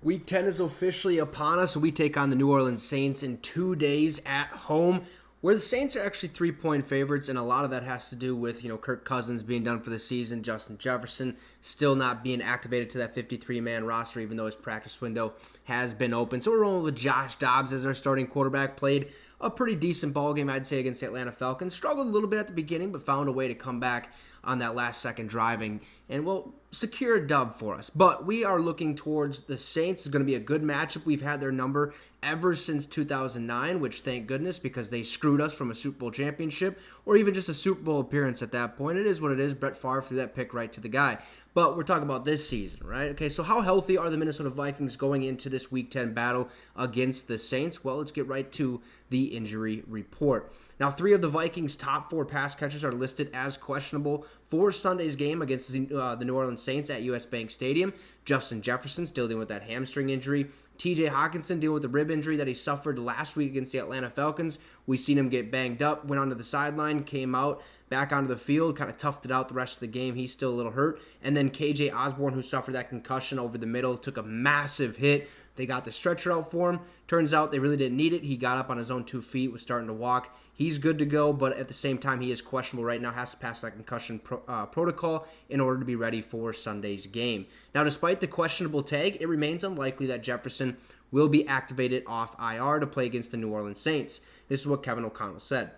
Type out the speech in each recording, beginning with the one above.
Week 10 is officially upon us. We take on the New Orleans Saints in 2 days at home, where the Saints are actually 3-point favorites, and a lot of that has to do with, Kirk Cousins being done for the season, Justin Jefferson still not being activated to that 53-man roster, even though his practice window has been open. So we're rolling with Josh Dobbs as our starting quarterback. Played a pretty decent ball game, I'd say, against the Atlanta Falcons. Struggled a little bit at the beginning, but found a way to come back on that last second driving and will secure a dub for us. But we are looking towards the Saints. It's going to be a good matchup. We've had their number ever since 2009, which thank goodness, because they screwed us from a Super Bowl championship or even just a Super Bowl appearance at that point. It is what it is. Brett Favre threw that pick right to the guy. But we're talking about this season, right? Okay, so how healthy are the Minnesota Vikings going into this Week 10 battle against the Saints? Well, let's get right to the injury report. Now, 3 of the Vikings' top 4 pass catchers are listed as questionable for Sunday's game against the New Orleans Saints at US Bank Stadium. Justin Jefferson still dealing with that hamstring injury. TJ Hockenson dealing with the rib injury that he suffered last week against the Atlanta Falcons. We seen him get banged up, went onto the sideline, came out, back onto the field, kind of toughed it out the rest of the game. He's still a little hurt. And then KJ Osborne, who suffered that concussion over the middle, took a massive hit. They got the stretcher out for him. Turns out they really didn't need it. He got up on his own 2 feet, was starting to walk. He's good to go, but at the same time, he is questionable right now, has to pass that concussion protocol in order to be ready for Sunday's game. Now, despite the questionable tag, it remains unlikely that Jefferson will be activated off IR to play against the New Orleans Saints. This is what Kevin O'Connell said.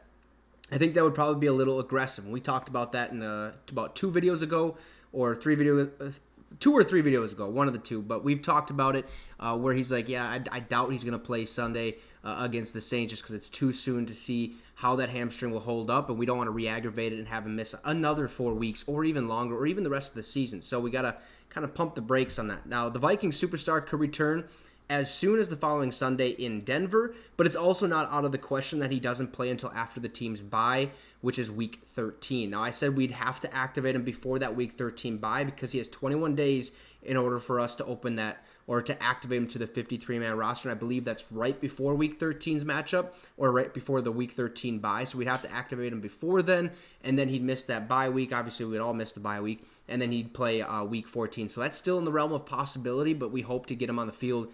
I think that would probably be a little aggressive. We talked about that in about 2 videos ago, or 3 videos. 2 or 3 videos ago, one of the 2, but we've talked about it where he's like, I doubt he's going to play Sunday against the Saints just because it's too soon to see how that hamstring will hold up, and we don't want to re-aggravate it and have him miss another 4 weeks or even longer or even the rest of the season. So we got to kind of pump the brakes on that. Now, the Vikings superstar could return as soon as the following Sunday in Denver, but it's also not out of the question that he doesn't play until after the team's bye, which is Week 13. Now, I said we'd have to activate him before that Week 13 bye because he has 21 days in order for us to open that or to activate him to the 53-man roster, and I believe that's right before Week 13's matchup or right before the Week 13 bye, so we'd have to activate him before then, and then he'd miss that bye week. Obviously, we'd all miss the bye week, and then he'd play Week 14, so that's still in the realm of possibility, but we hope to get him on the field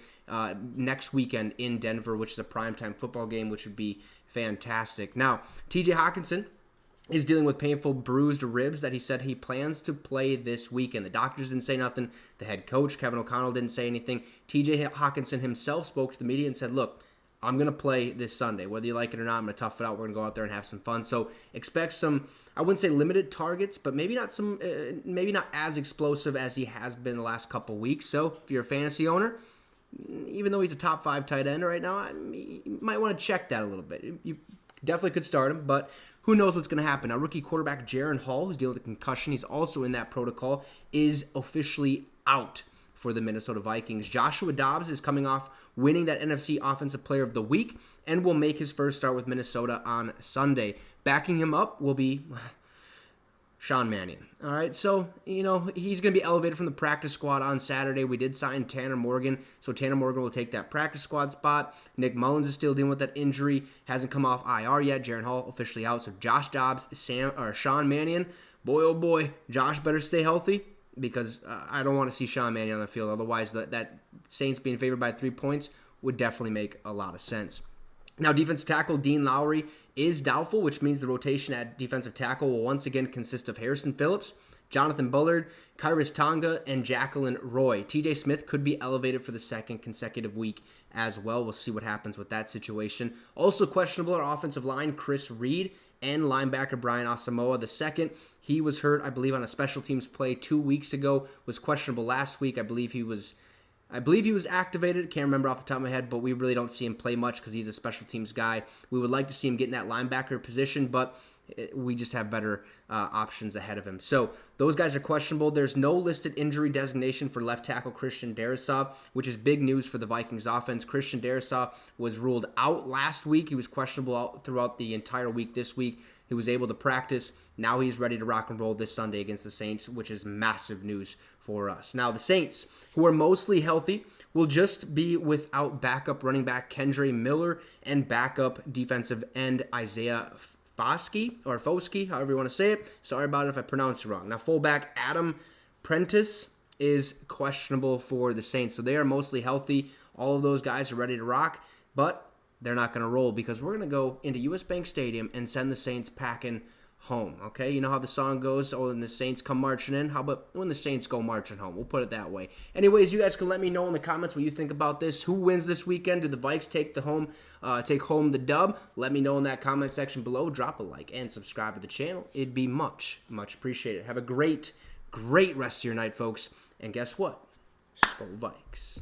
next weekend in Denver, which is a primetime football game, which would be fantastic. Now, TJ Hockenson is dealing with painful bruised ribs that he said he plans to play this weekend. The doctors didn't say nothing. The head coach, Kevin O'Connell, didn't say anything. TJ Hockenson himself spoke to the media and said, look, I'm going to play this Sunday. Whether you like it or not, I'm going to tough it out. We're going to go out there and have some fun. So expect some, I wouldn't say limited targets, but maybe not as explosive as he has been the last couple weeks. So if you're a fantasy owner, even though he's a top 5 tight end right now, you might want to check that a little bit. You definitely could start him, but who knows what's going to happen. Now, rookie quarterback Jaron Hall, who's dealing with a concussion, he's also in that protocol, is officially out for the Minnesota Vikings. Joshua Dobbs is coming off winning that NFC Offensive Player of the Week and will make his first start with Minnesota on Sunday. Backing him up will be Sean Mannion. All right, so, he's going to be elevated from the practice squad on Saturday. We did sign Tanner Morgan, so Tanner Morgan will take that practice squad spot. Nick Mullins is still dealing with that injury, hasn't come off IR yet. Jaron Hall officially out, so Josh Dobbs, Sean Mannion, boy, oh boy, Josh better stay healthy because I don't want to see Sean Mannion on the field. Otherwise, that Saints being favored by 3 points would definitely make a lot of sense. Now, defensive tackle Dean Lowry is doubtful, which means the rotation at defensive tackle will once again consist of Harrison Phillips, Jonathan Bullard, Kyrus Tonga, and Jacqueline Roy. TJ Smith could be elevated for the 2nd consecutive week as well. We'll see what happens with that situation. Also questionable are offensive line Chris Reed and linebacker Brian Asamoah II. He was hurt, I believe, on a special teams play 2 weeks ago, was questionable last week. I believe he was activated. Can't remember off the top of my head, but we really don't see him play much because he's a special teams guy. We would like to see him get in that linebacker position, but we just have better options ahead of him. So those guys are questionable. There's no listed injury designation for left tackle Christian Darrisaw, which is big news for the Vikings offense. Christian Darrisaw was ruled out last week. He was questionable out throughout the entire week this week. He was able to practice. Now he's ready to rock and roll this Sunday against the Saints, which is massive news for us. Now the Saints, who are mostly healthy, will just be without backup running back Kendre Miller and backup defensive end Isaiah Foskey, however you want to say it. Sorry about it if I pronounce it wrong. Now, fullback Adam Prentice is questionable for the Saints. So they are mostly healthy. All of those guys are ready to rock, but they're not going to roll because we're going to go into US Bank Stadium and send the Saints packing home, okay? You know how the song goes, oh, when the Saints come marching in? How about when the Saints go marching home? We'll put it that way. Anyways, you guys can let me know in the comments what you think about this. Who wins this weekend? Do the Vikes take home the dub? Let me know in that comment section below. Drop a like and subscribe to the channel. It'd be much appreciated. Have a great rest of your night, folks. And guess what? Skol Vikes.